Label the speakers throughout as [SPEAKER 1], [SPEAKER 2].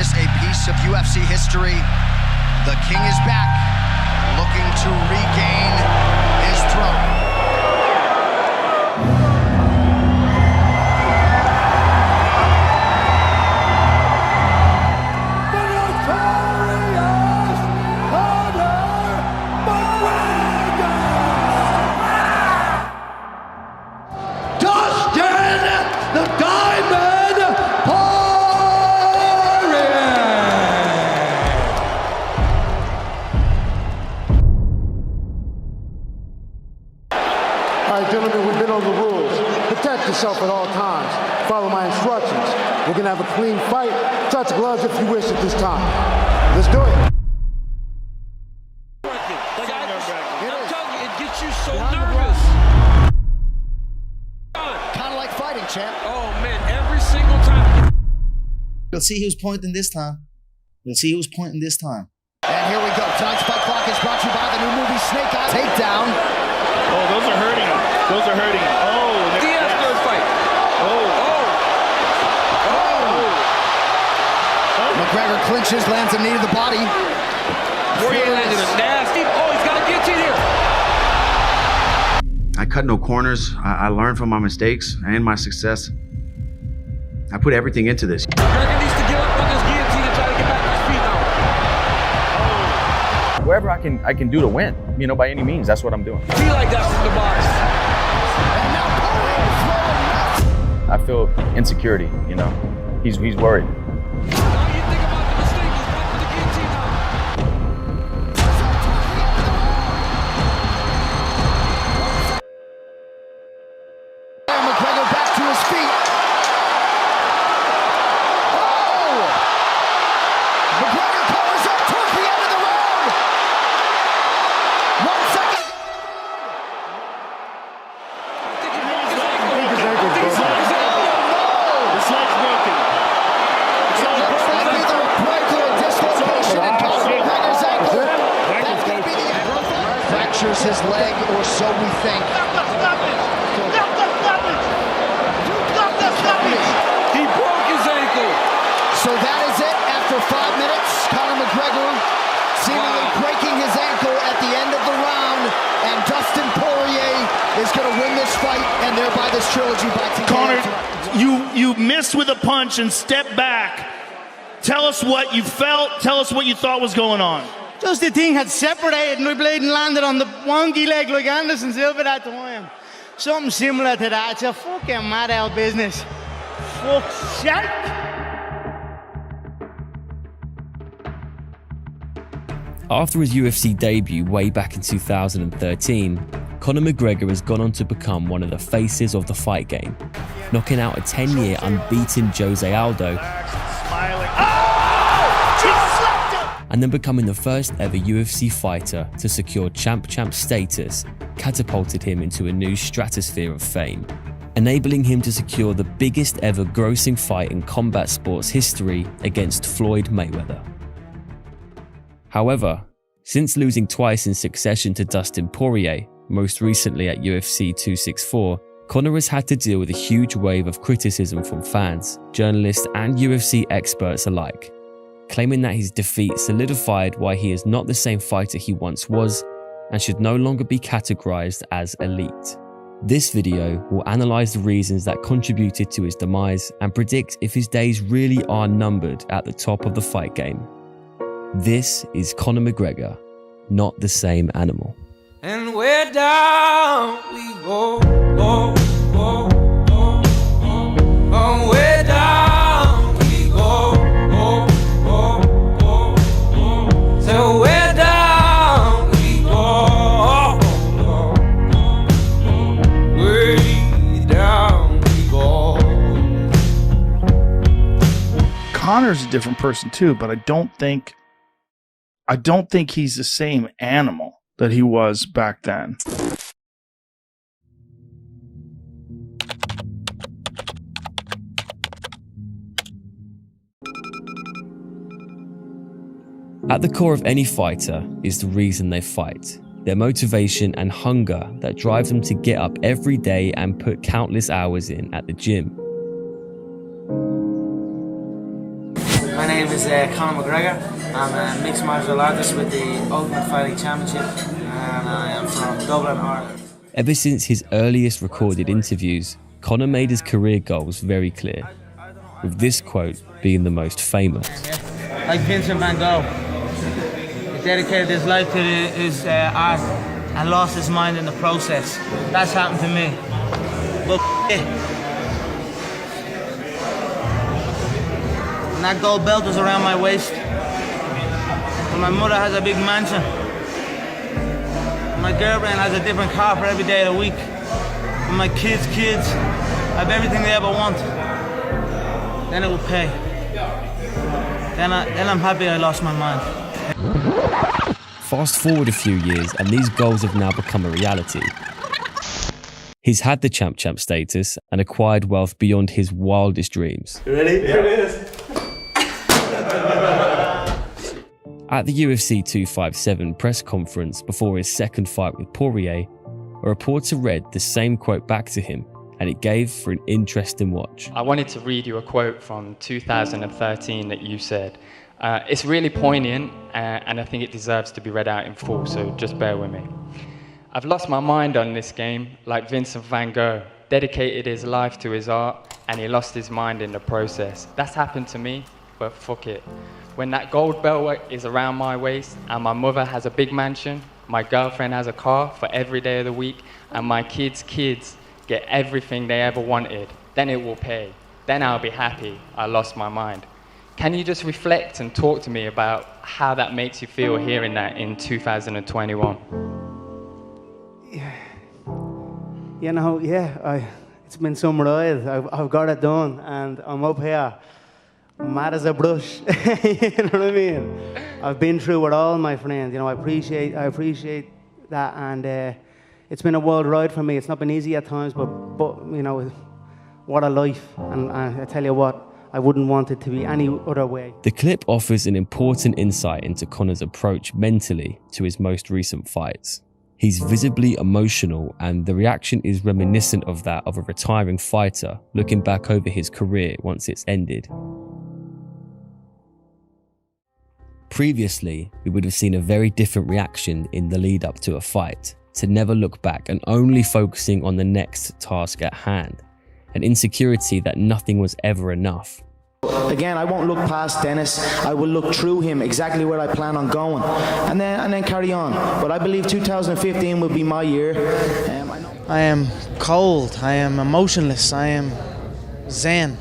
[SPEAKER 1] witness a piece of UFC history. The King is back, looking to regain his throne.
[SPEAKER 2] Gentlemen, we've been over the rules. Protect yourself at all times. Follow my instructions. We're going to have a clean fight. Touch gloves if you wish at this time. Let's do it.
[SPEAKER 3] It gets you so nervous.
[SPEAKER 1] Kind of like fighting, champ.
[SPEAKER 3] Oh, man, every single time.
[SPEAKER 4] You'll see who's pointing this time. You'll see who's pointing this time.
[SPEAKER 1] And here we go. Tonight's Fight Clock is brought to you by the new movie Snake Eye Takedown.
[SPEAKER 5] Oh, those are hurting him. Those are hurting him. Oh,
[SPEAKER 3] Diaz third fight.
[SPEAKER 1] McGregor clinches, lands a knee to the body.
[SPEAKER 3] Poirier landed a nasty. Oh, he's got a guillotine here.
[SPEAKER 6] I cut no corners. I learned from my mistakes and my success. I put everything into this.
[SPEAKER 3] McGregor needs to give up on this guillotine and try to get back to his feet now.
[SPEAKER 7] Wherever I can do to win, by any means, that's what I'm doing.
[SPEAKER 3] Be like that from the box.
[SPEAKER 7] I feel insecurity, He's worried.
[SPEAKER 3] Now you think about the mistake. He's back with the guillotine now.
[SPEAKER 1] And McGregor back to his feet. Oh! McGregor covers up towards the end of the round. 1 second.
[SPEAKER 3] I think he broke his ankle.
[SPEAKER 5] his leg's broken.
[SPEAKER 1] It looks like either a break or a dislocation in Conor McGregor's ankle. That's going to be the end. Fractures his leg, or so we think.
[SPEAKER 3] He broke his ankle.
[SPEAKER 1] So that is it. After 5 minutes, Conor McGregor seemingly breaking his ankle at the end of the round, and Dustin Poirier is going to win this fight and thereby this trilogy by TKO.
[SPEAKER 5] Conor, you missed with a punch and stepped back. Tell us what you felt. Tell us what you thought was going on.
[SPEAKER 8] Just the thing had separated and we played and landed on the wonky leg like Anderson Silva that time. Something similar to that. It's a fucking mad out business. Fuck's sake.
[SPEAKER 9] After his UFC debut way back in 2013, Conor McGregor has gone on to become one of the faces of the fight game, knocking out a 10-year unbeaten Jose Aldo, and then becoming the first ever UFC fighter to secure champ status, catapulted him into a new stratosphere of fame, enabling him to secure the biggest ever grossing fight in combat sports history against Floyd Mayweather. However, since losing twice in succession to Dustin Poirier, most recently at UFC 264, Conor has had to deal with a huge wave of criticism from fans, journalists and UFC experts alike, claiming that his defeat solidified why he is not the same fighter he once was and should no longer be categorized as elite. This video will analyze the reasons that contributed to his demise and predict if his days really are numbered at the top of the fight game. This is Conor McGregor, not the same animal.
[SPEAKER 3] And we're down we go, go, go, go, go. And we're down we go, go, go, go, go. So we're down we go, go, go, go. Way down we go.
[SPEAKER 5] Conor's a different person too, but I don't think he's the same animal that he was back then.
[SPEAKER 9] At the core of any fighter is the reason they fight, their motivation and hunger that drive them to get up every day and put countless hours in at the gym.
[SPEAKER 3] My name's
[SPEAKER 10] is Conor McGregor. I'm a mixed martial artist with the Ultimate Fighting Championship, and I am from Dublin, Ireland.
[SPEAKER 9] Ever since his earliest recorded interviews, Conor made his career goals very clear, with this quote being the most famous.
[SPEAKER 8] Like Vincent van Gogh, he dedicated his life to his art and lost his mind in the process. That's happened to me. But and that gold belt was around my waist. And my mother has a big mansion. My girlfriend has a different car for every day of the week. And my kids have everything they ever want. Then it will pay. Then I'm happy I lost my mind.
[SPEAKER 9] Fast forward a few years and these goals have now become a reality. He's had the champ status and acquired wealth beyond his wildest dreams.
[SPEAKER 3] You ready? Here it is.
[SPEAKER 9] At the UFC 257 press conference before his second fight with Poirier, a reporter read the same quote back to him, and it gave for an interesting watch.
[SPEAKER 11] I wanted to read you a quote from 2013 that you said. It's really poignant, and I think it deserves to be read out in full, so just bear with me. I've lost my mind on this game, like Vincent van Gogh, dedicated his life to his art, and he lost his mind in the process. That's happened to me, but fuck it. When that gold belt is around my waist, and my mother has a big mansion, my girlfriend has a car for every day of the week, and my kids' get everything they ever wanted, then it will pay. Then I'll be happy I lost my mind. Can you just reflect and talk to me about how that makes you feel hearing that in 2021?
[SPEAKER 8] You know, it's been some ride. I've got it done, and I'm up here, mad as a brush. You know what I mean? I've been through it all, my friend. You know, I appreciate that, and it's been a wild ride for me. It's not been easy at times, but you know, what a life. And I tell you what, I wouldn't want it to be any other way.
[SPEAKER 9] The clip offers an important insight into Conor's approach mentally to his most recent fights. He's visibly emotional, and the reaction is reminiscent of that of a retiring fighter looking back over his career once it's ended. Previously, we would have seen a very different reaction in the lead up to a fight, to never look back and only focusing on the next task at hand, an insecurity that nothing was ever enough.
[SPEAKER 12] Again, I won't look past Dennis. I will look through him exactly where I plan on going, and then carry on. But I believe 2015 will be my year.
[SPEAKER 13] I am cold. I am emotionless. I am zen,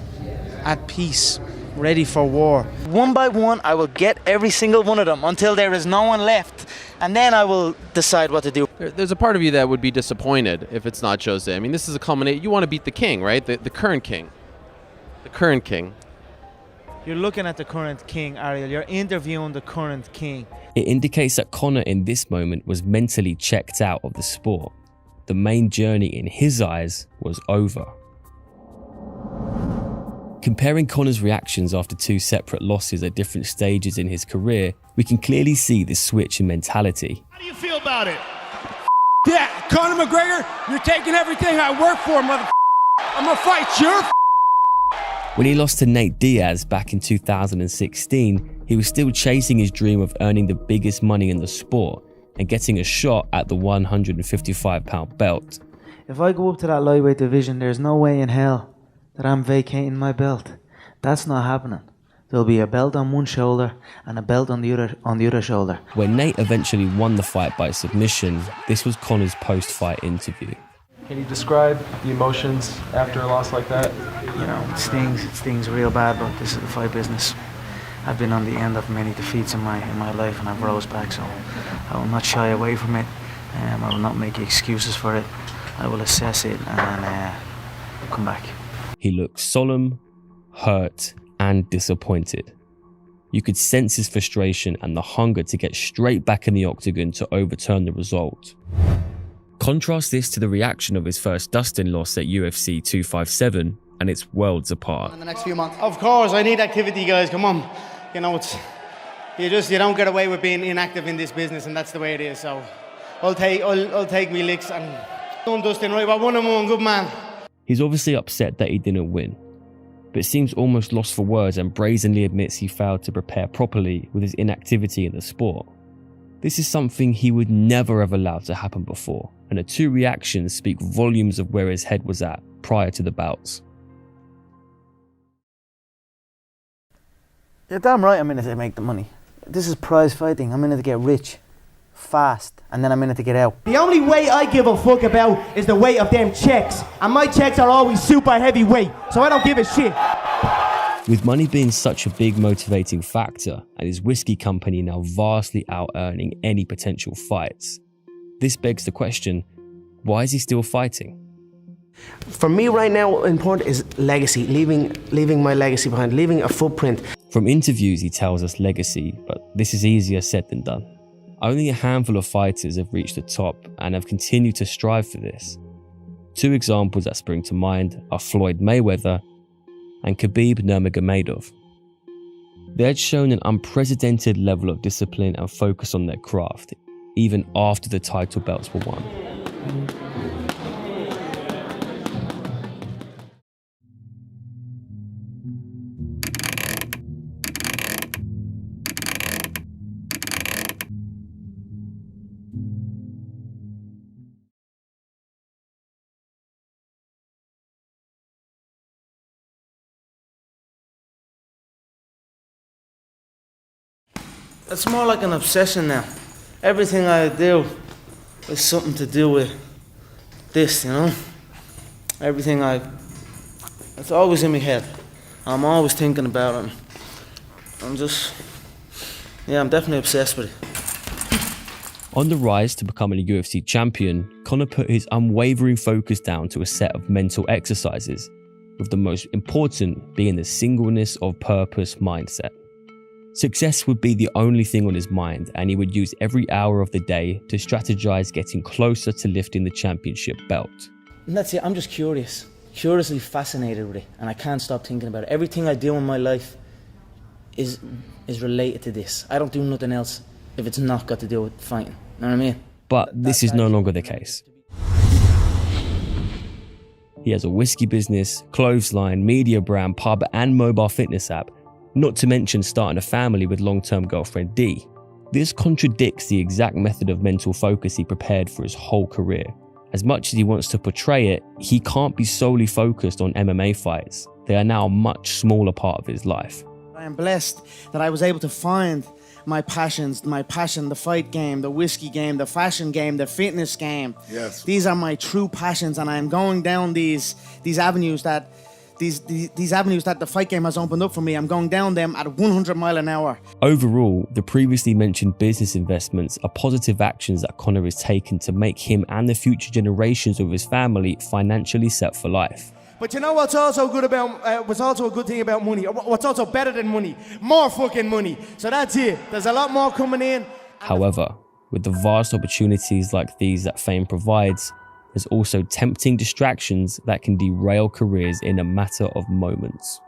[SPEAKER 13] at peace, ready for war.
[SPEAKER 8] One by one, I will get every single one of them until there is no one left, and then I will decide what to do.
[SPEAKER 14] There's a part of you that would be disappointed if it's not Jose. I mean, this is a culmination. You want to beat the king, right? The current king. The current king.
[SPEAKER 13] You're looking at the current king, Ariel. You're interviewing the current king.
[SPEAKER 9] It indicates that Conor in this moment was mentally checked out of the sport. The main journey in his eyes was over. Comparing Conor's reactions after two separate losses at different stages in his career, we can clearly see this switch in mentality.
[SPEAKER 15] How do you feel about it? Yeah, Conor McGregor, you're taking everything I work for, mother. I'm gonna fight your.
[SPEAKER 9] When he lost to Nate Diaz back in 2016, he was still chasing his dream of earning the biggest money in the sport and getting a shot at the 155-pound belt.
[SPEAKER 13] If I go up to that lightweight division, there's no way in hell that I'm vacating my belt. That's not happening. There'll be a belt on one shoulder and a belt on the other shoulder.
[SPEAKER 9] When Nate eventually won the fight by submission, this was Conor's post-fight interview.
[SPEAKER 16] Can you describe the emotions after a loss like that?
[SPEAKER 13] You know, it stings real bad, but this is the fight business. I've been on the end of many defeats in my life, and I've rose back, so I will not shy away from it. I will not make excuses for it. I will assess it and come back.
[SPEAKER 9] He looked solemn, hurt, and disappointed. You could sense his frustration and the hunger to get straight back in the octagon to overturn the result. Contrast this to the reaction of his first Dustin loss at UFC 257, and it's worlds apart.
[SPEAKER 8] In the next few months. Of course, I need activity, guys. Come on. You know, you don't get away with being inactive in this business, and that's the way it is. So I'll take me licks and don't Dustin right. But one good man.
[SPEAKER 9] He's obviously upset that he didn't win. but seems almost lost for words and brazenly admits he failed to prepare properly with his inactivity in the sport. This is something he would never have allowed to happen before, and the two reactions speak volumes of where his head was at prior to the bouts.
[SPEAKER 13] You're damn right I'm in it to make the money. This is prize fighting. I'm in it to get rich, fast, and then I'm in it to get out.
[SPEAKER 17] The only weight I give a fuck about is the weight of them checks. And my checks are always super heavy weight, so I don't give a shit.
[SPEAKER 9] With money being such a big motivating factor, and his whiskey company now vastly out-earning any potential fights, this begs the question, why is he still fighting?
[SPEAKER 17] For me right now, important is legacy, leaving my legacy behind, leaving a footprint.
[SPEAKER 9] From interviews he tells us legacy, but this is easier said than done. Only a handful of fighters have reached the top and have continued to strive for this. Two examples that spring to mind are Floyd Mayweather and Khabib Nurmagomedov. They had shown an unprecedented level of discipline and focus on their craft, even after the title belts were won.
[SPEAKER 12] It's more like an obsession now. Everything I do is something to do with this, you know? It's always in my head. I'm always thinking about it. I'm definitely obsessed with it.
[SPEAKER 9] On the rise to becoming a UFC champion, Conor put his unwavering focus down to a set of mental exercises, with the most important being the singleness of purpose mindset. Success would be the only thing on his mind, and he would use every hour of the day to strategize getting closer to lifting the championship belt.
[SPEAKER 12] And that's it, I'm just curiously fascinated with it, and I can't stop thinking about it. Everything I do in my life is related to this. I don't do nothing else if it's not got to do with fighting, you know what I mean?
[SPEAKER 9] But this is no longer the case. He has a whiskey business, clothes line, media brand, pub and mobile fitness app, not to mention starting a family with long-term girlfriend D. This contradicts the exact method of mental focus he prepared for his whole career. As much as he wants to portray it, he can't be solely focused on MMA fights. They are now a much smaller part of his life.
[SPEAKER 12] I am blessed that I was able to find my passion, the fight game, the whiskey game, the fashion game, the fitness game.
[SPEAKER 2] Yes.
[SPEAKER 12] These are my true passions, and I am going down these avenues that the fight game has opened up for me. I'm going down them at 100 miles an hour.
[SPEAKER 9] Overall, the previously mentioned business investments are positive actions that Conor has taken to make him and the future generations of his family financially set for life.
[SPEAKER 17] But you know what's also good about, what's also a good thing about money? What's also better than money? More fucking money. So that's it. There's a lot more coming in.
[SPEAKER 9] However, with the vast opportunities like these that fame provides, there's also tempting distractions that can derail careers in a matter of moments.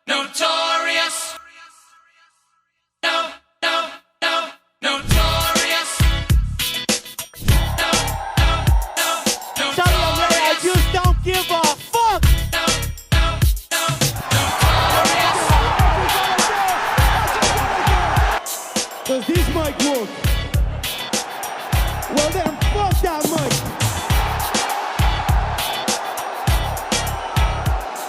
[SPEAKER 3] Notorious. Notorious.
[SPEAKER 17] Sorry, I'm ready. I just don't give a fuck. Does this mic work? Well then, fuck that mic.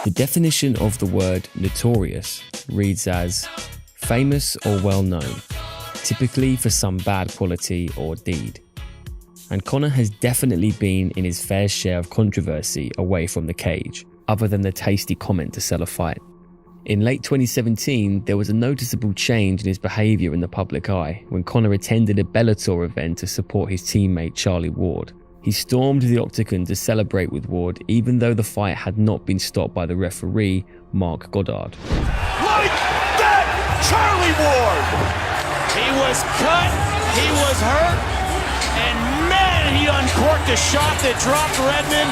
[SPEAKER 9] The definition of the word notorious reads as famous or well known, typically for some bad quality or deed. And Conor has definitely been in his fair share of controversy away from the cage, other than the tasty comment to sell a fight. In late 2017, there was a noticeable change in his behaviour in the public eye when Conor attended a Bellator event to support his teammate Charlie Ward. He stormed the octagon to celebrate with Ward, even though the fight had not been stopped by the referee, Mark Goddard.
[SPEAKER 3] Like that, Charlie Ward. He was cut, he was hurt, and man, he uncorked a shot that dropped Redmond.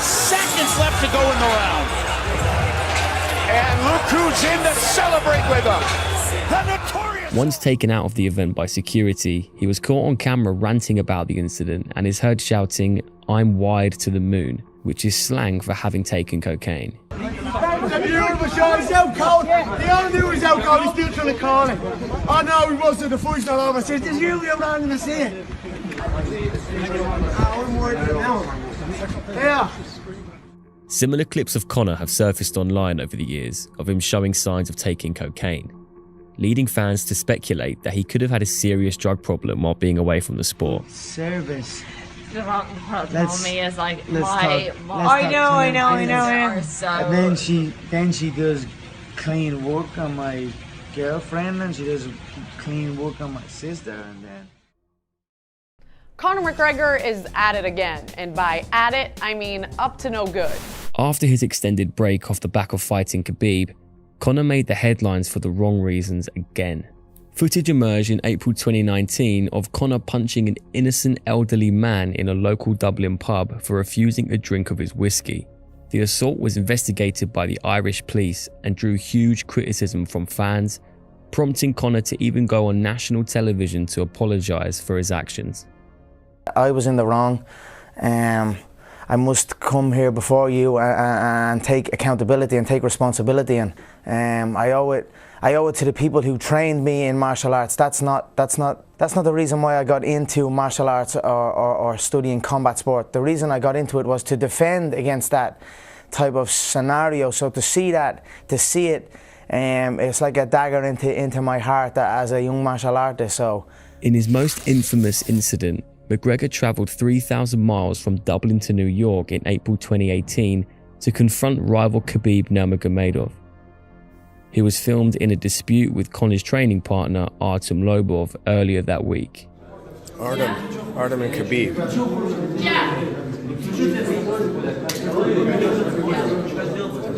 [SPEAKER 3] Seconds left to go in the round. And look who's in to celebrate with him. The Notorious.
[SPEAKER 9] Once taken out of the event by security, he was caught on camera ranting about the incident and is heard shouting, "I'm wired to the moon," which is slang for having taken cocaine.
[SPEAKER 17] The beautiful shot, he's out cold. The only knew he was out cold, he's still trying to call it. Oh no, he wasn't, the fight's not over. Says, there's you out on the sea. I'm worried about now. Yeah.
[SPEAKER 9] Similar clips of Conor have surfaced online over the years of him showing signs of taking cocaine, leading fans to speculate that he could have had a serious drug problem while being away from the sport.
[SPEAKER 8] Service.
[SPEAKER 18] Told me is like
[SPEAKER 8] I know. And then she does clean work on my girlfriend, and she does clean work on my sister, and then.
[SPEAKER 18] Conor McGregor is at it again, and by at it, I mean up to no good.
[SPEAKER 9] After his extended break off the back of fighting Khabib, Conor made the headlines for the wrong reasons again. Footage emerged in April 2019 of Conor punching an innocent elderly man in a local Dublin pub for refusing a drink of his whiskey. The assault was investigated by the Irish police and drew huge criticism from fans, prompting Conor to even go on national television to apologise for his actions.
[SPEAKER 8] I was in the wrong. I must come here before you and take accountability and take responsibility, and I owe it to the people who trained me in martial arts. That's not the reason why I got into martial arts or studying combat sport. The reason I got into it was to defend against that type of scenario. So to see it, it's like a dagger into my heart as a young martial artist. So,
[SPEAKER 9] in his most infamous incident, McGregor travelled 3,000 miles from Dublin to New York in April 2018 to confront rival Khabib Nurmagomedov. He was filmed in a dispute with Conor's training partner Artem Lobov earlier that week.
[SPEAKER 19] Artem and Khabib.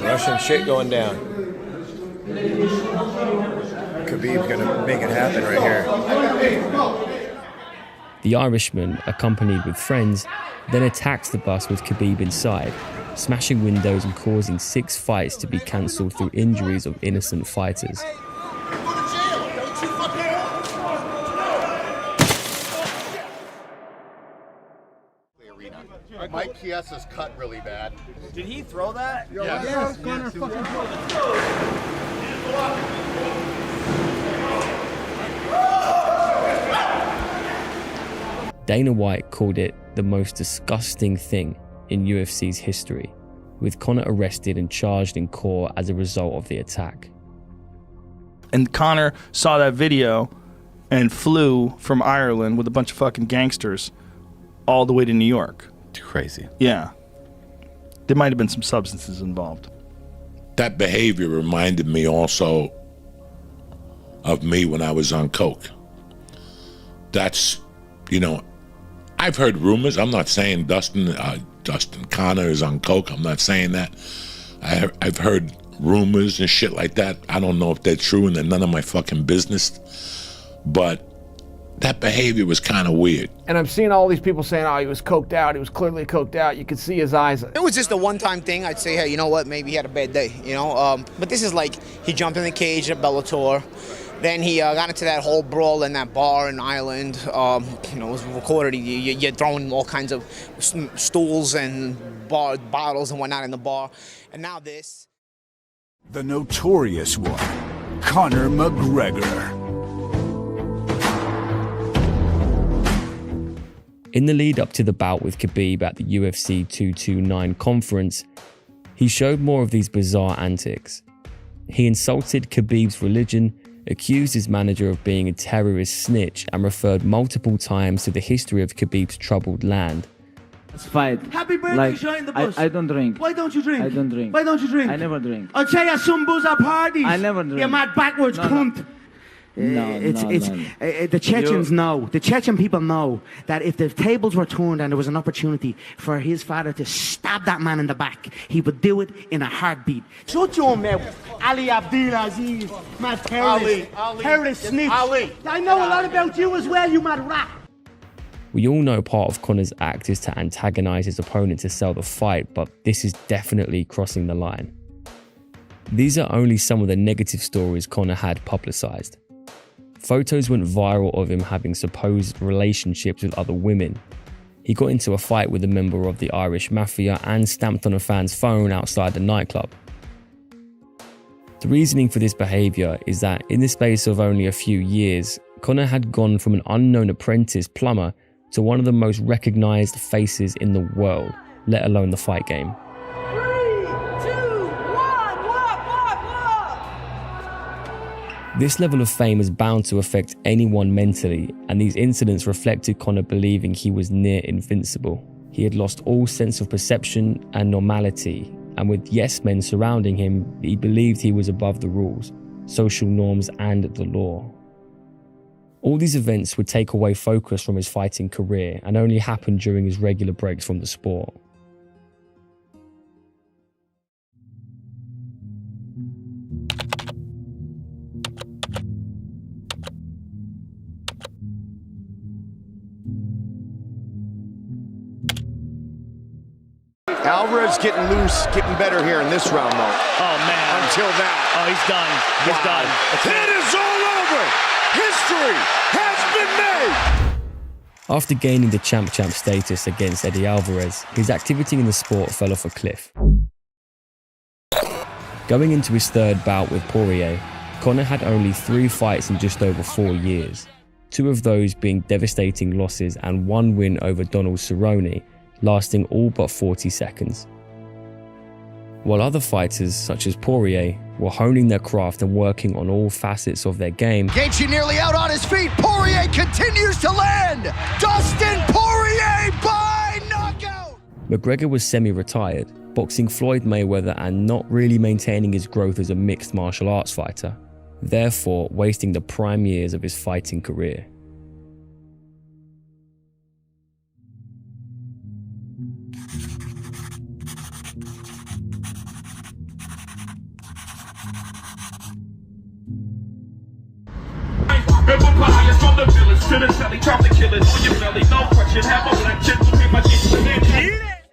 [SPEAKER 19] Russian shit going down. Khabib's gonna make it happen right here.
[SPEAKER 9] The Irishman, accompanied with friends, then attacks the bus with Khabib inside, smashing windows and causing 6 fights to be cancelled through injuries of innocent fighters.
[SPEAKER 20] Mike Chiesa's cut really bad.
[SPEAKER 17] Did he throw that?
[SPEAKER 20] Yeah.
[SPEAKER 17] Conor fucking
[SPEAKER 9] Dana White called it the most disgusting thing in UFC's history, with Conor arrested and charged in court as a result of the attack.
[SPEAKER 5] And Conor saw that video and flew from Ireland with a bunch of fucking gangsters all the way to New York.
[SPEAKER 21] Crazy.
[SPEAKER 5] Yeah. There might have been some substances involved.
[SPEAKER 22] That behavior reminded me also of me when I was on coke. That's, I've heard rumors. I'm not saying Dustin Conor is on coke. I'm not saying that. I've heard rumors and shit like that. I don't know if they're true, and they're none of my fucking business. But that behavior was kind of weird.
[SPEAKER 23] And I'm seeing all these people saying, oh, he was coked out. He was clearly coked out. You could see his eyes.
[SPEAKER 24] It was just a one-time thing. I'd say, hey, you know what? Maybe he had a bad day, But this is like he jumped in the cage at Bellator. Then he got into that whole brawl in that bar in Ireland. It was recorded. You're throwing all kinds of stools and bottles and whatnot in the bar. And now this.
[SPEAKER 25] The notorious one, Conor McGregor.
[SPEAKER 9] In the lead up to the bout with Khabib at the UFC 229 conference, he showed more of these bizarre antics. He insulted Khabib's religion, accused his manager of being a terrorist snitch, and referred multiple times to the history of Khabib's troubled land.
[SPEAKER 13] Let's fight.
[SPEAKER 17] Happy birthday, shine the bus.
[SPEAKER 13] I don't drink.
[SPEAKER 17] Why don't you drink?
[SPEAKER 13] I don't drink.
[SPEAKER 17] Why don't you drink?
[SPEAKER 13] I never drink.
[SPEAKER 17] I'll tell you some buzz at parties.
[SPEAKER 13] I never drink.
[SPEAKER 17] You mad backwards cunt.
[SPEAKER 8] The Chechens know, the Chechen people know that if the tables were turned and there was an opportunity for his father to stab that man in the back, he would do it in a heartbeat.
[SPEAKER 17] Shut your mouth. Ali Abdelaziz, mad terrorist, terrorist snitch. I know a lot about you as well, you mad rat.
[SPEAKER 9] We all know part of Conor's act is to antagonize his opponent to sell the fight, but this is definitely crossing the line. These are only some of the negative stories Conor had publicized. Photos went viral of him having supposed relationships with other women. He got into a fight with a member of the Irish Mafia and stamped on a fan's phone outside the nightclub. The reasoning for this behaviour is that in the space of only a few years, Conor had gone from an unknown apprentice plumber to one of the most recognised faces in the world, let alone the fight game.
[SPEAKER 17] 3, 2, 1,
[SPEAKER 9] This level of fame is bound to affect anyone mentally, and these incidents reflected Conor believing he was near invincible. He had lost all sense of perception and normality, and with yes men surrounding him, he believed he was above the rules, social norms and the law. All these events would take away focus from his fighting career and only happened during his regular breaks from the sport.
[SPEAKER 1] Alvarez getting loose, getting better here in this round, though.
[SPEAKER 3] Oh, man.
[SPEAKER 1] Until now.
[SPEAKER 3] Oh, he's done. He's done.
[SPEAKER 1] It is all over. History has been made.
[SPEAKER 9] After gaining the champ status against Eddie Alvarez, his activity in the sport fell off a cliff. Going into his third bout with Poirier, Conor had only 3 fights in just over 4 years, 2 of those being devastating losses and 1 win over Donald Cerrone, lasting all but 40 seconds. While other fighters, such as Poirier, were honing their craft and working on all facets of their game,
[SPEAKER 1] Gaethje nearly out on his feet. Poirier continues to land. Dustin Poirier by knockout.
[SPEAKER 9] McGregor was semi-retired, boxing Floyd Mayweather and not really maintaining his growth as a mixed martial arts fighter, therefore wasting the prime years of his fighting career.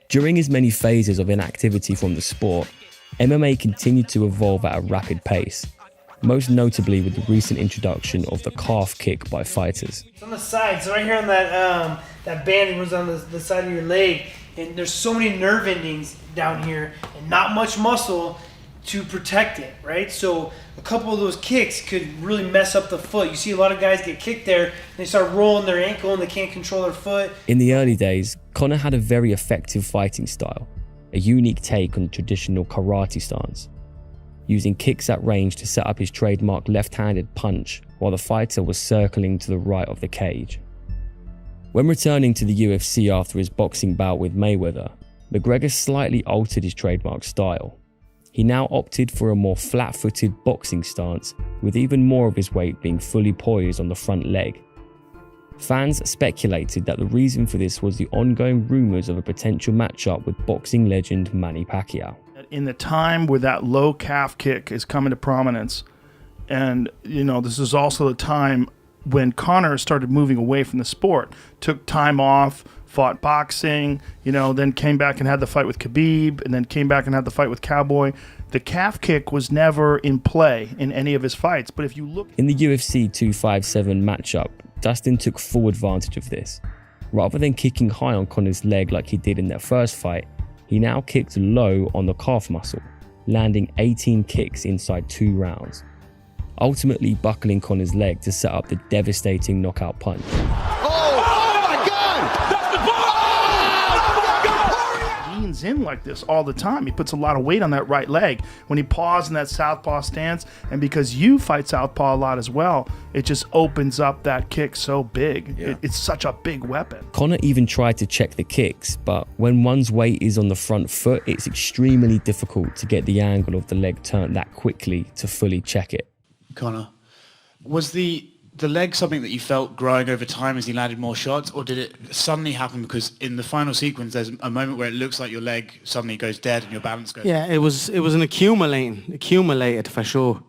[SPEAKER 9] During his many phases of inactivity from the sport, MMA continued to evolve at a rapid pace, most notably with the recent introduction of the calf kick by fighters.
[SPEAKER 4] It's on the side, so right here on that that band that runs on the side of your leg, and there's so many nerve endings down here and not much muscle to protect it, right? So a couple of those kicks could really mess up the foot. You see a lot of guys get kicked there, and they start rolling their ankle and they can't control their foot.
[SPEAKER 9] In the early days, Conor had a very effective fighting style, a unique take on the traditional karate stance, using kicks at range to set up his trademark left-handed punch while the fighter was circling to the right of the cage. When returning to the UFC after his boxing bout with Mayweather, McGregor slightly altered his trademark style. He now opted for a more flat-footed boxing stance, with even more of his weight being fully poised on the front leg. Fans speculated that the reason for this was the ongoing rumours of a potential matchup with boxing legend Manny Pacquiao.
[SPEAKER 5] In the time where that low calf kick is coming to prominence, and this is also the time when Conor started moving away from the sport, took time off, fought boxing, then came back and had the fight with Khabib, and then came back and had the fight with Cowboy. The calf kick was never in play in any of his fights, but if you look...
[SPEAKER 9] In the UFC 257 matchup, Dustin took full advantage of this. Rather than kicking high on Conor's leg like he did in their first fight, he now kicked low on the calf muscle, landing 18 kicks inside 2 rounds, ultimately buckling Conor's leg to set up the devastating knockout punch.
[SPEAKER 5] Leans in like this all the time. He puts a lot of weight on that right leg when he paws in that southpaw stance, and because you fight southpaw a lot as well, it just opens up that kick so big. It's such a big weapon.
[SPEAKER 9] Conor even tried to check the kicks, but when one's weight is on the front foot, it's extremely difficult to get the angle of the leg turned that quickly to fully check it.
[SPEAKER 6] Conor, was the leg something that you felt growing over time as he landed more shots, or did it suddenly happen because in the final sequence there's a moment where it looks like your leg suddenly goes dead and your balance goes?
[SPEAKER 8] Yeah, it was an accumulated for sure.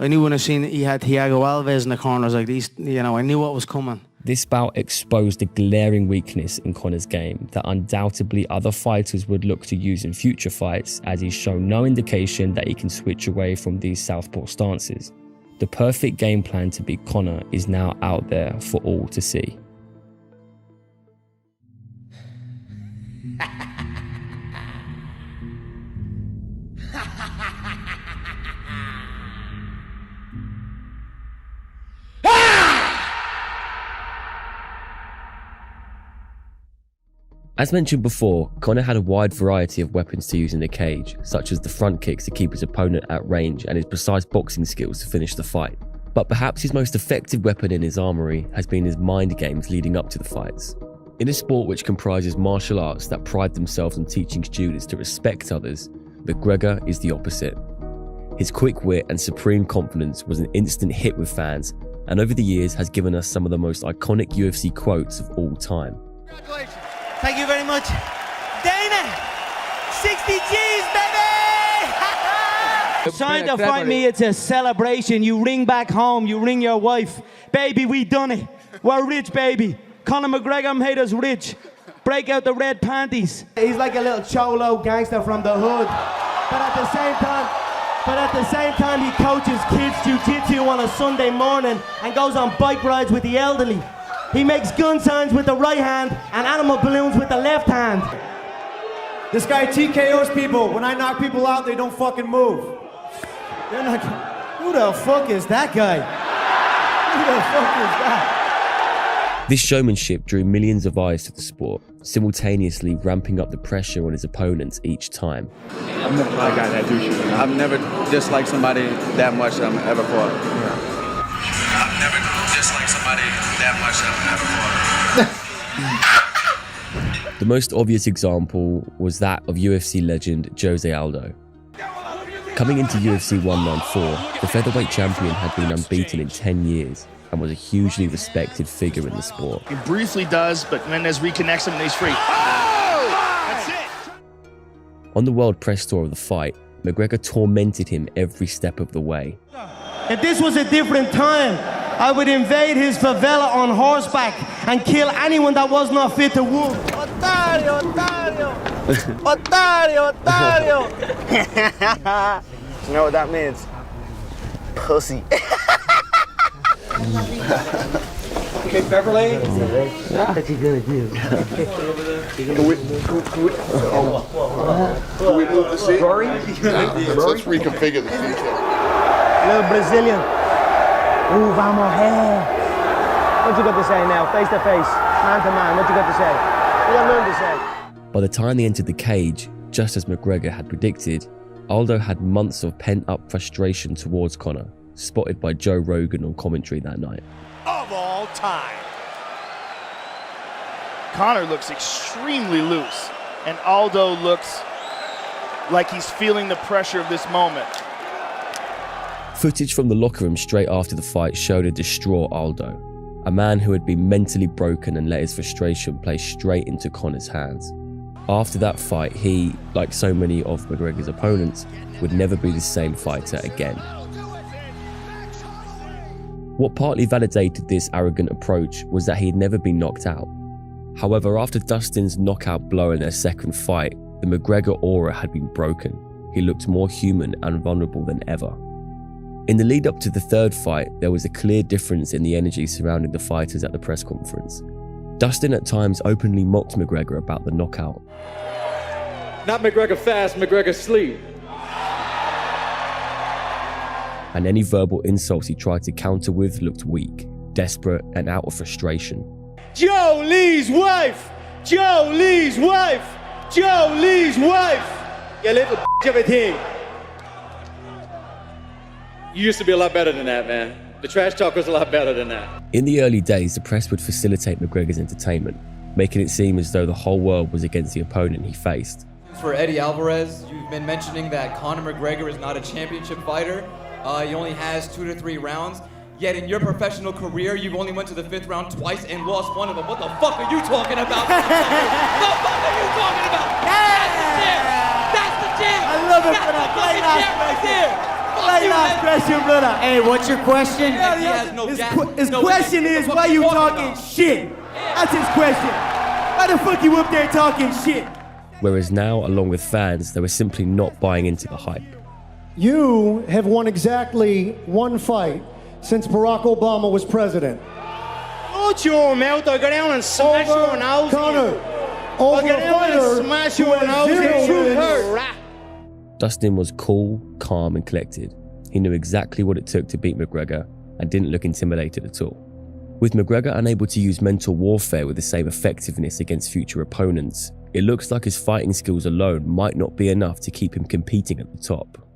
[SPEAKER 8] I knew when I seen he had Thiago Alves in the corners like these, I knew what was coming.
[SPEAKER 9] This bout exposed a glaring weakness in Conor's game that undoubtedly other fighters would look to use in future fights, as he's shown no indication that he can switch away from these southpaw stances. The perfect game plan to beat Conor is now out there for all to see. As mentioned before, Conor had a wide variety of weapons to use in the cage, such as the front kicks to keep his opponent at range and his precise boxing skills to finish the fight. But perhaps his most effective weapon in his armory has been his mind games leading up to the fights. In a sport which comprises martial arts that pride themselves on teaching students to respect others, McGregor is the opposite. His quick wit and supreme confidence was an instant hit with fans, and over the years has given us some of the most iconic UFC quotes of all time.
[SPEAKER 17] Congratulations. Thank you very much. Dana, 60 G's, baby!
[SPEAKER 12] Trying to fight me, it's a celebration. You ring back home, you ring your wife. Baby, we done it. We're rich, baby. Conor McGregor made us rich. Break out the red panties. He's like a little cholo gangster from the hood. But at the same time, he coaches kids jiu-jitsu on a Sunday morning and goes on bike rides with the elderly. He makes gun signs with the right hand and animal balloons with the left hand.
[SPEAKER 17] This guy TKOs people. When I knock people out, they don't fucking move. They're not. Who the fuck is that guy? Who the fuck is that?
[SPEAKER 9] This showmanship drew millions of eyes to the sport, simultaneously ramping up the pressure on his opponents each time.
[SPEAKER 7] I've never fought a guy that douchey. I've never disliked somebody that much that I've ever fought. I've never disliked somebody that much that I've ever fought.
[SPEAKER 9] The most obvious example was that of UFC legend Jose Aldo. Coming into UFC 194, the featherweight champion had been unbeaten in 10 years and was a hugely respected figure in the sport.
[SPEAKER 5] He briefly does, but Mendes reconnects him and he's free. Oh! That's it!
[SPEAKER 9] On the world press tour of the fight, McGregor tormented him every step of the way.
[SPEAKER 12] If this was a different time, I would invade his favela on horseback and kill anyone that was not fit to wolf.
[SPEAKER 17] Otario, Otario! Otario, Otario! You know what that means? Pussy. Okay, Beverly?
[SPEAKER 12] What you gonna do?
[SPEAKER 2] Can we move the seat?
[SPEAKER 17] Rory?
[SPEAKER 2] Let's reconfigure the seat.
[SPEAKER 12] Little Brazilian. Ooh, vamos here. What you got to say now? Face to face, man to man. What you got to say? What you got nothing to say?
[SPEAKER 9] By the time they entered the cage, just as McGregor had predicted, Aldo had months of pent-up frustration towards Conor, spotted by Joe Rogan on commentary that night.
[SPEAKER 3] Of all time.
[SPEAKER 5] Conor looks extremely loose, and Aldo looks like he's feeling the pressure of this moment.
[SPEAKER 9] Footage from the locker room straight after the fight showed a distraught Aldo, a man who had been mentally broken and let his frustration play straight into Conor's hands. After that fight, he, like so many of McGregor's opponents, would never be the same fighter again. What partly validated this arrogant approach was that he had never been knocked out. However, after Dustin's knockout blow in their second fight, the McGregor aura had been broken. He looked more human and vulnerable than ever. In the lead up to the third fight, there was a clear difference in the energy surrounding the fighters at the press conference. Dustin at times openly mocked McGregor about the knockout.
[SPEAKER 10] Not McGregor fast, McGregor sleep.
[SPEAKER 9] And any verbal insults he tried to counter with looked weak, desperate, and out of frustration.
[SPEAKER 17] Joe Lee's wife! Joe Lee's wife! Joe Lee's wife! You little of a thing.
[SPEAKER 10] You used to be a lot better than that, man. The trash talk was a lot better than that.
[SPEAKER 9] In the early days, the press would facilitate McGregor's entertainment, making it seem as though the whole world was against the opponent he faced.
[SPEAKER 11] For Eddie Alvarez, you've been mentioning that Conor McGregor is not a championship fighter. He only has 2 to 3 rounds. Yet in your professional career, you've only went to the 5th round twice and lost one of them. What the fuck are you talking about? What the fuck are you talking about? That's the champ! That's the champ!
[SPEAKER 17] I love it for that. Play last question. Play last question, brother. Hey, what's your question? His question is, why you talking shit? That's his question. Why the fuck you up there talking shit?
[SPEAKER 9] Whereas now, along with fans, they were simply not buying into the hype.
[SPEAKER 17] You have won exactly one fight since Barack Obama was president.
[SPEAKER 14] Don't you, mate. I go down and smash you on house.
[SPEAKER 17] Connor, over a fighter
[SPEAKER 14] smash you
[SPEAKER 17] who
[SPEAKER 14] on house.
[SPEAKER 17] has zero wins.
[SPEAKER 9] Dustin was cool, calm and collected. He knew exactly what it took to beat McGregor and didn't look intimidated at all. With McGregor unable to use mental warfare with the same effectiveness against future opponents, it looks like his fighting skills alone might not be enough to keep him competing at the top.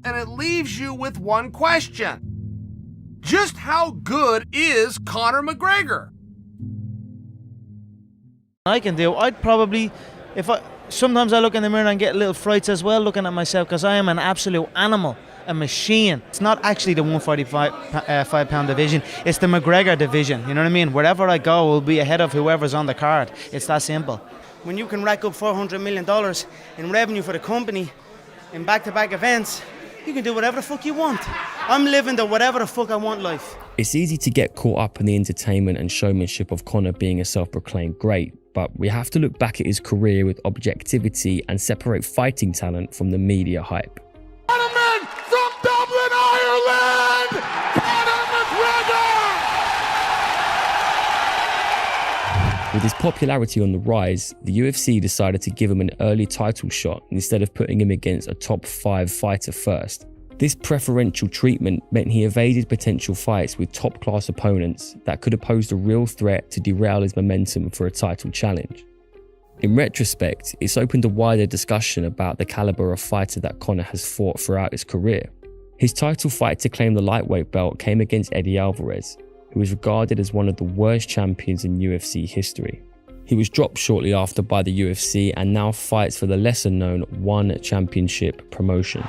[SPEAKER 15] And it leaves you with one question. Just how good is Conor McGregor?
[SPEAKER 12] I'd probably, sometimes I look in the mirror and get little frights as well looking at myself, because I am an absolute animal, a machine. It's not actually the 145 pound division, it's the McGregor division, you know what I mean? Wherever I go, we'll be ahead of whoever's on the card. It's that simple. When you can rack up $400 million in revenue for the company in back-to-back events, you can do whatever the fuck you want. I'm living the whatever the fuck I want life.
[SPEAKER 9] It's easy to get caught up in the entertainment and showmanship of Conor being a self-proclaimed great, but we have to look back at his career with objectivity and separate fighting talent from the media hype.
[SPEAKER 15] Gentlemen, from Dublin, Ireland, Conor McGregor!
[SPEAKER 9] With his popularity on the rise, the UFC decided to give him an early title shot instead of putting him against a top 5 fighter first. This preferential treatment meant he evaded potential fights with top-class opponents that could have posed a real threat to derail his momentum for a title challenge. In retrospect, it's opened a wider discussion about the caliber of fighter that Conor has fought throughout his career. His title fight to claim the lightweight belt came against Eddie Alvarez, who is regarded as one of the worst champions in UFC history. He was dropped shortly after by the UFC and now fights for the lesser-known One Championship promotion.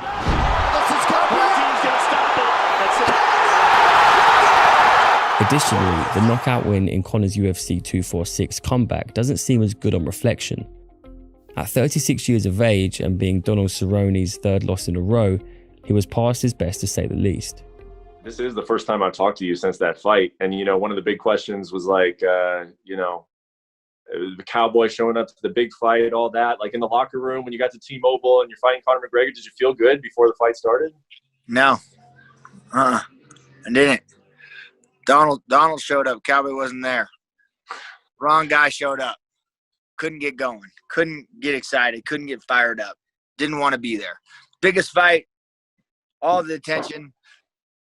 [SPEAKER 9] Additionally, the knockout win in Conor's UFC 246 comeback doesn't seem as good on reflection. At 36 years of age and being Donald Cerrone's third loss in a row, he was past his best to say the least.
[SPEAKER 16] This is the first time I've talked to you since that fight. And, one of the big questions was like, the Cowboy showing up to the big fight, all that. Like in the locker room when you got to T-Mobile and you're fighting Conor McGregor, did you feel good before the fight started?
[SPEAKER 18] No. I didn't. Donald showed up. Cowboy wasn't there. Wrong guy showed up. Couldn't get going. Couldn't get excited. Couldn't get fired up. Didn't want to be there. Biggest fight. All the attention.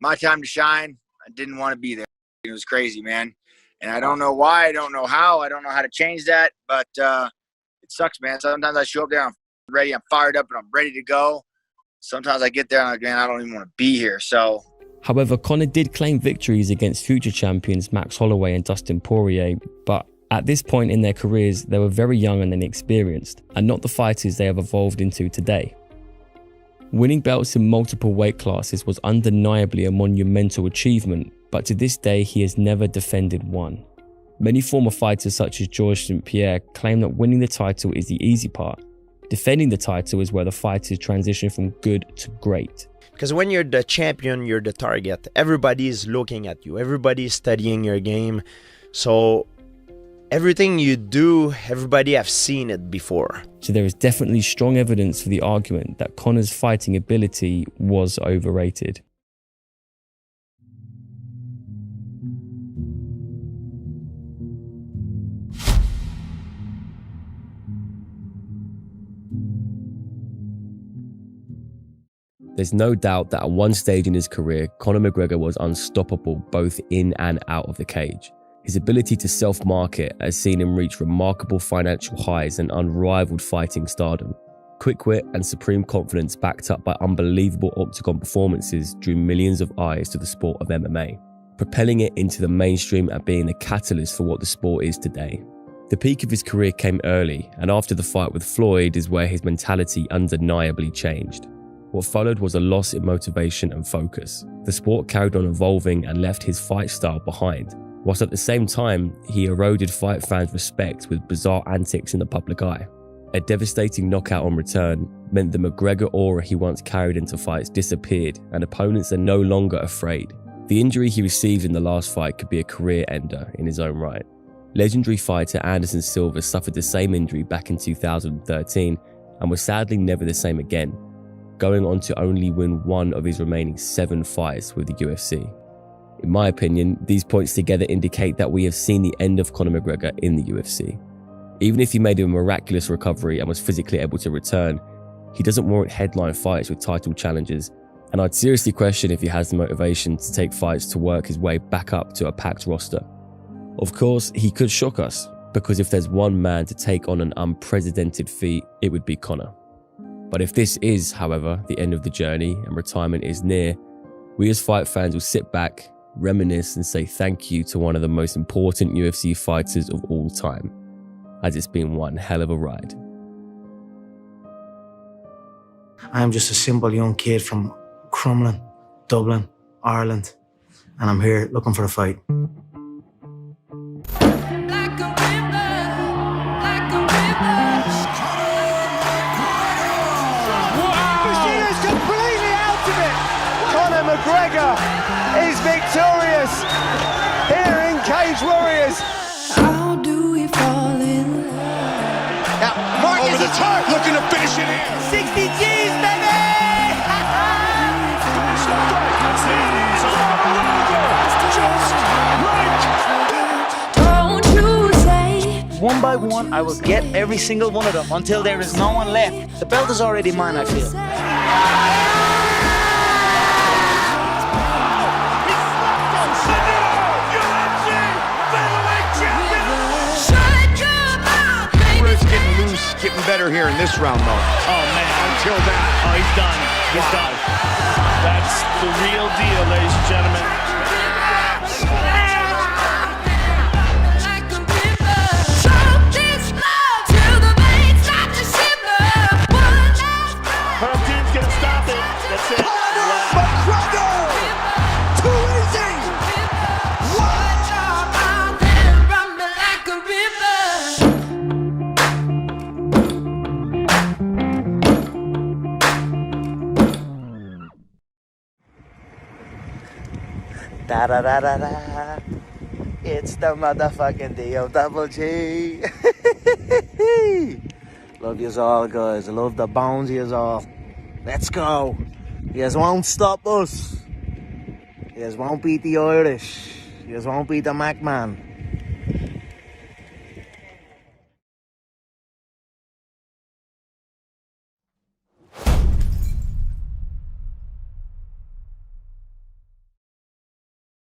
[SPEAKER 18] My time to shine. I didn't want to be there. It was crazy, man. And I don't know why. I don't know how. I don't know how to change that. But it sucks, man. Sometimes I show up there. I'm ready. I'm fired up and I'm ready to go. Sometimes I get there and I'm like, man, I don't even want to be here. So.
[SPEAKER 9] However, Conor did claim victories against future champions Max Holloway and Dustin Poirier, but at this point in their careers, they were very young and inexperienced, and not the fighters they have evolved into today. Winning belts in multiple weight classes was undeniably a monumental achievement, but to this day he has never defended one. Many former fighters such as Georges St. Pierre claim that winning the title is the easy part. Defending the title is where the fighters transition from good to great.
[SPEAKER 21] Because when you're the champion, you're the target. Everybody is looking at you. Everybody is studying your game. So everything you do, everybody have seen it before.
[SPEAKER 9] So there is definitely strong evidence for the argument that Conor's fighting ability was overrated. There's no doubt that at one stage in his career, Conor McGregor was unstoppable both in and out of the cage. His ability to self-market has seen him reach remarkable financial highs and unrivaled fighting stardom. Quick wit and supreme confidence backed up by unbelievable octagon performances drew millions of eyes to the sport of MMA, propelling it into the mainstream and being the catalyst for what the sport is today. The peak of his career came early, and after the fight with Floyd is where his mentality undeniably changed. What followed was a loss in motivation and focus. The sport carried on evolving and left his fight style behind, whilst at the same time, he eroded fight fans' respect with bizarre antics in the public eye. A devastating knockout on return meant the McGregor aura he once carried into fights disappeared, and opponents are no longer afraid. The injury he received in the last fight could be a career ender in his own right. Legendary fighter Anderson Silva suffered the same injury back in 2013 and was sadly never the same again. going on to only win one of his remaining 7 fights with the UFC. In my opinion, these points together indicate that we have seen the end of Conor McGregor in the UFC. Even if he made a miraculous recovery and was physically able to return, he doesn't warrant headline fights with title challenges, and I'd seriously question if he has the motivation to take fights to work his way back up to a packed roster. Of course, he could shock us, because if there's one man to take on an unprecedented feat, it would be Conor. But if this is, however, the end of the journey and retirement is near, we as fight fans will sit back, reminisce and say thank you to one of the most important UFC fighters of all time, as it's been one hell of a ride.
[SPEAKER 13] I'm just a simple young kid from Crumlin, Dublin, Ireland, and I'm here looking for a fight.
[SPEAKER 1] McGregor is victorious here in Cage Warriors. How do we fall in love? Now, Marcus over the top, looking to finish it here. 60 G's, baby!
[SPEAKER 12] Don't you say? One by one, I will get every single one of them until there is no one left. The belt is already mine, I feel.
[SPEAKER 15] Getting better here in this round, though.
[SPEAKER 3] Oh, man.
[SPEAKER 15] Until that.
[SPEAKER 3] Oh, he's done. He's done. That's the real deal, ladies and gentlemen. Her team's going to stop it. That's it.
[SPEAKER 1] McGregor! Too easy!
[SPEAKER 12] Da da da da da. It's the motherfucking D-O-double-G. Love yous all, guys. I love the bones yous all. Let's go. Yous won't stop us. Yous won't beat the Irish. Yous won't beat the McMahon.